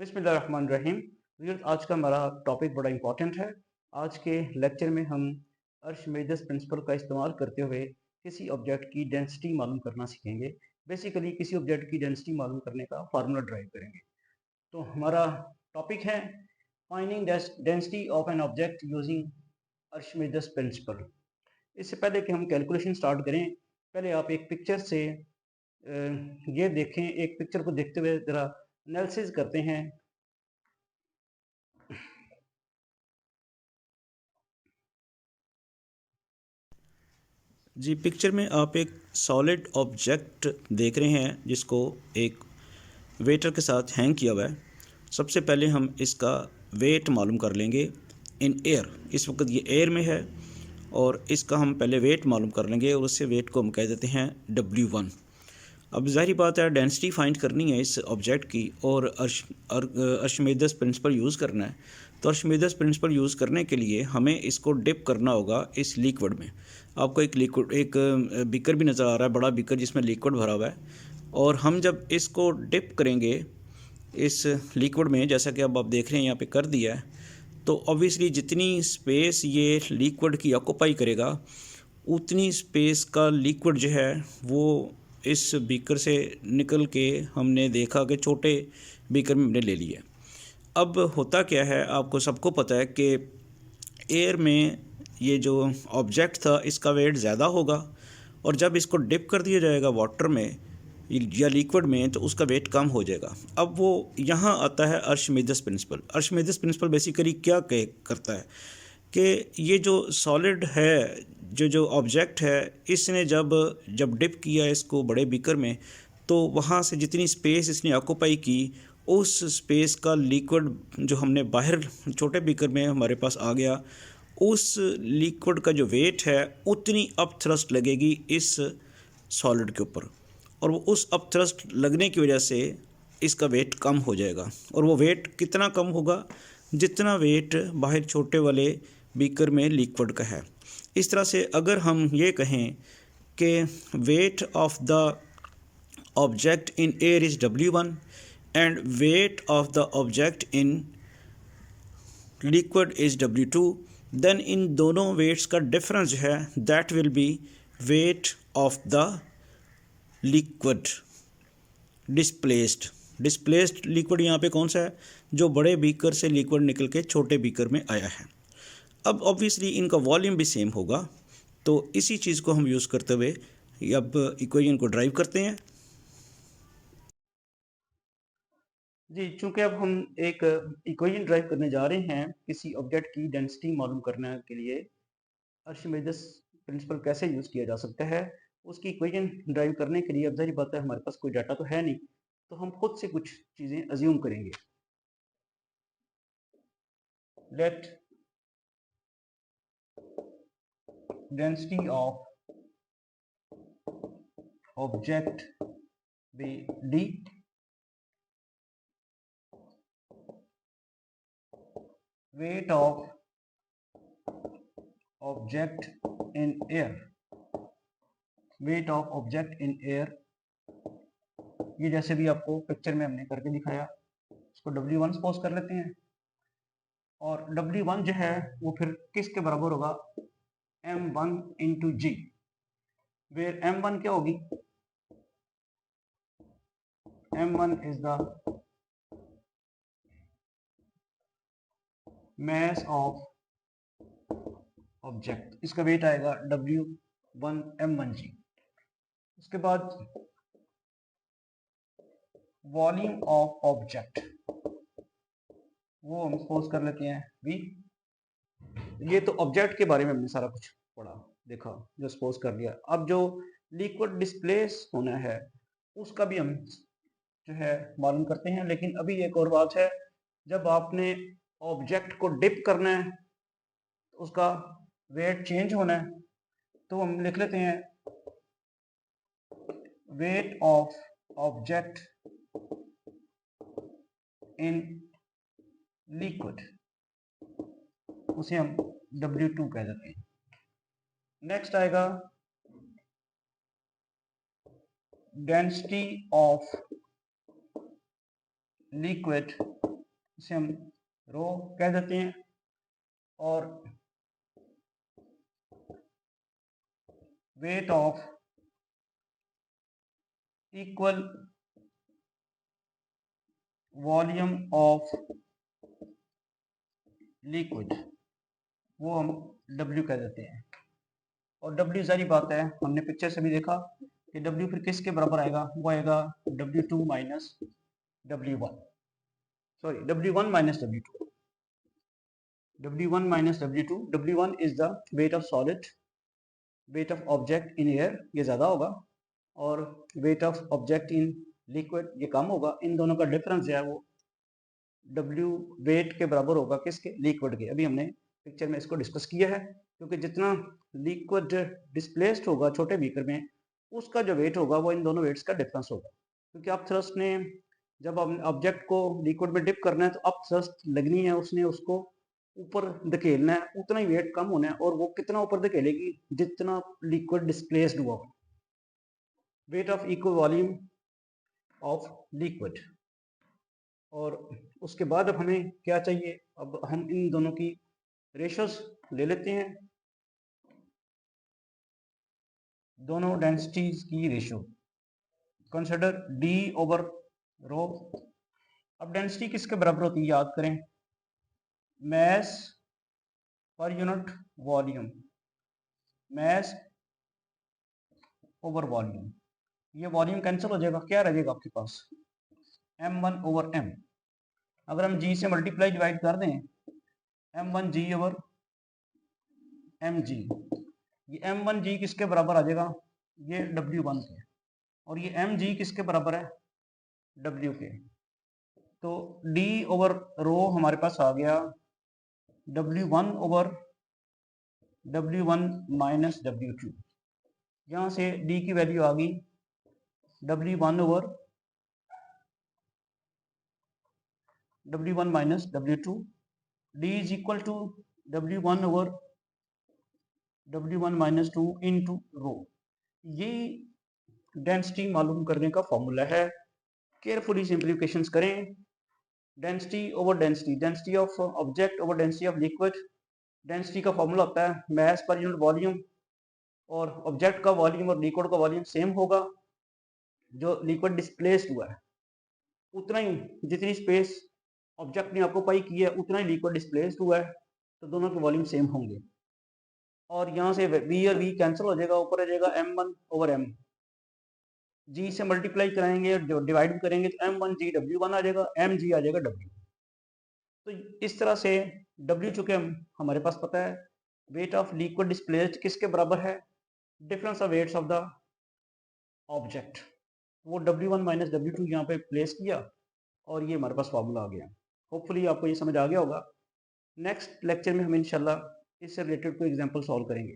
बिस्मिल्लाहिर्रहमानिर्रहीम। व्यूअर्स, आज का हमारा टॉपिक बड़ा इंपॉर्टेंट है। आज के लेक्चर में हम अर्शमिडिस प्रिंसिपल का इस्तेमाल करते हुए किसी ऑब्जेक्ट की डेंसिटी मालूम करना सीखेंगे। बेसिकली किसी ऑब्जेक्ट की डेंसिटी मालूम करने का फार्मूला ड्राइव करेंगे। तो हमारा टॉपिक है finding density of an object using Archimedes principle. इससे पहले कि हम कैलकुलेशन स्टार्ट करें, पहले आप एक पिक्चर से ये देखें, एक पिक्चर को देखते हुए ज़रा एनालिसिस करते हैं। जी, पिक्चर में आप एक सॉलिड ऑब्जेक्ट देख रहे हैं जिसको एक वेटर के साथ हैंग किया हुआ है। सबसे पहले हम इसका वेट मालूम कर लेंगे इन एयर। इस वक्त ये एयर में है और इसका हम पहले वेट मालूम कर लेंगे और उससे वेट को हम कह देते हैं W1। अब ज़ाहिर बात है डेंसिटी फाइंड करनी है इस ऑब्जेक्ट की और अर्शमिडिस प्रिंसिपल यूज़ करना है। तो अर्शमिडिस प्रिंसिपल यूज़ करने के लिए हमें इसको डिप करना होगा इस लिक्विड में। आपको एक बीकर भी नज़र आ रहा है, बड़ा बीकर जिसमें लिक्विड भरा हुआ है। और हम जब इसको डिप करेंगे इस लिक्विड में, जैसा कि अब आप देख रहे हैं यहाँ पे कर दिया है, तो ऑब्वियसली जितनी स्पेस ये लिक्विड की ऑक्यूपाई करेगा उतनी स्पेस का लिक्विड जो है वो इस बीकर से निकल के हमने देखा कि छोटे बीकर में हमने ले लिया। अब होता क्या है, आपको सबको पता है कि एयर में ये जो ऑब्जेक्ट था इसका वेट ज़्यादा होगा और जब इसको डिप कर दिया जाएगा वाटर में या लिक्विड में तो उसका वेट कम हो जाएगा। अब वो यहाँ आता है अर्शमिडिस प्रिंसिपल। अर्शमिडिस प्रिंसिपल बेसिकली क्या करता है कि ये जो सॉलिड है, जो ऑब्जेक्ट है, इसने जब डिप किया इसको बड़े बीकर में, तो वहाँ से जितनी स्पेस इसने ऑक्यूपाई की उस स्पेस का लिक्विड जो हमने बाहर छोटे बीकर में हमारे पास आ गया, उस लिक्विड का जो वेट है उतनी अप थ्रस्ट लगेगी इस सॉलिड के ऊपर और वो उस अप थ्रस्ट लगने की वजह से इसका वेट कम हो जाएगा। और वो वेट कितना कम होगा? जितना वेट बाहर छोटे वाले बीकर में लिक्विड का है। इस तरह से अगर हम ये कहें कि weight of the object in air is W1 and weight of the object in liquid is W2, then इन दोनों वेट्स का डिफरेंस जो है that will be weight of the liquid displaced liquid यहाँ पे कौन सा है? जो बड़े बीकर से लिक्विड निकल के छोटे बीकर में आया है। अब ऑब्वियसली इनका वॉल्यूम भी सेम होगा, तो इसी चीज़ को हम यूज़ करते हुए अब इक्वेशन को ड्राइव करते हैं। जी, चूंकि अब हम एक इक्वेशन ड्राइव करने जा रहे हैं किसी ऑब्जेक्ट की डेंसिटी मालूम करने के लिए, अर्शमिडिस प्रिंसिपल कैसे यूज़ किया जा सकता है, उसकी इक्वेशन ड्राइव करने के लिए अब ज़ाहिर बात है हमारे पास कोई डाटा तो है नहीं, तो हम खुद से कुछ चीज़ें अज्यूम करेंगे। Let density of object be D, weight of object in air, weight of object in air, ये जैसे भी आपको पिक्चर में हमने करके दिखाया, इसको W1 सपोज कर लेते हैं। और W1 जो है वो फिर किसके बराबर होगा? M1 into ji, where M1 क्या होगी? M1 is the mass of object, इसका वेट आएगा W1 M1G। उसके बाद वॉल्यूम ऑफ ऑब्जेक्ट, वो हम सपोज कर लेते हैं V। ये तो ऑब्जेक्ट के बारे में हमने सारा कुछ पढ़ा, देखा, जो सपोज कर लिया। अब जो लिक्विड डिस्प्लेस होना है उसका भी हम जो है मालूम करते हैं। लेकिन अभी एक और बात है, जब आपने ऑब्जेक्ट को डिप करना है तो उसका वेट चेंज होना है, तो हम लिख लेते हैं wait of object in liquid, उसे हम W2 कह देते हैं। नेक्स्ट आएगा डेंसिटी ऑफ लिक्विड इसे हम रो कह देते हैं, और weight of equal volume of liquid, वो हम W कह देते हैं। और W सारी बात है, हमने पिक्चर से भी देखा कि W फिर किसके बराबर आएगा, वो आएगा W2 minus W1, sorry W1 minus W2, W1 minus W2, W1 is the weight of solid, wait of object in air ये ज़्यादा होगा, और wait of object in liquid ये कम होगा। इन दोनों का डिफरेंस है वो W वेट के बराबर होगा किसके, लिक्विड के। अभी हमने पिक्चर में इसको डिस्कस किया है, क्योंकि जितना लिक्विड डिस्प्लेस्ड होगा छोटे बीकर में, उसका जो वेट होगा वो इन दोनों वेट्स का डिफरेंस होगा। क्योंकि अब थ्रस्ट ने, जब ऑब्जेक्ट को लिक्विड में डिप करना है तो अब थ्रस्ट लगनी है, उसने उसको ऊपर धकेलना है, उतना ही वेट कम होना है, और वो कितना ऊपर धकेलेगी, जितना लिक्विड डिस्प्लेस्ड हुआ। Weight of equal volume of liquid. और उसके बाद अब हमें क्या चाहिए, अब हम इन दोनों की रेशोज ले लेते हैं, दोनों डेंसिटीज की रेशो। कंसिडर D ओवर रो। अब डेंसिटी किसके बराबर होती है, याद करें, mass per unit volume, mass over volume. ये वॉल्यूम कैंसिल हो जाएगा, क्या रह जाएगा आपके पास, M1 ओवर M। अगर हम G से मल्टीप्लाई डिवाइड कर दें, M1G ओवर mg, ये M1G किसके बराबर आ जाएगा, ये W1 के, और ये mg किसके बराबर है, W के। तो D ओवर रो हमारे पास आ गया W1 over W1 minus W2। यहाँ से D की वैल्यू आ गई W1 over W1 minus W2। D is equal to W1 over W1 minus 2 into rho. ये डेंसिटी मालूम करने का फॉर्मूला है, केयरफुली सिंप्लीफिकेशंस करें। Density over density, density of object over density of liquid. Density का formula होता है mass per unit volume, और ऑब्जेक्ट का वॉल्यूम और लिक्विड का वॉल्यूम सेम होगा। जो लिक्विड डिस्प्लेस्ड हुआ है उतना ही, जितनी स्पेस ऑब्जेक्ट ने ऑक्यूपाई की है उतना ही लिक्विड डिस्प्लेस्ड हुआ है, तो दोनों के वॉल्यूम सेम होंगे। और यहाँ से V और V कैंसिल हो जाएगा, ऊपर आ जाएगा M1 ओवर M। G से मल्टीप्लाई कराएंगे और डिवाइड करेंगे तो M1G W1 आ जाएगा, MG आ जाएगा W। तो इस तरह से W चुके हमारे पास पता है, वेट ऑफ लिक्विड डिस्प्लेस्ड किसके बराबर है, difference of weights of the object. वो W1 माइनस W2 यहाँ पे प्लेस किया, और ये हमारे पास फॉर्मूला आ गया। होपफुली आपको ये समझ आ गया होगा। नेक्स्ट लेक्चर में हम इंशाल्लाह इससे रिलेटेड कोई एग्जांपल सॉल्व करेंगे।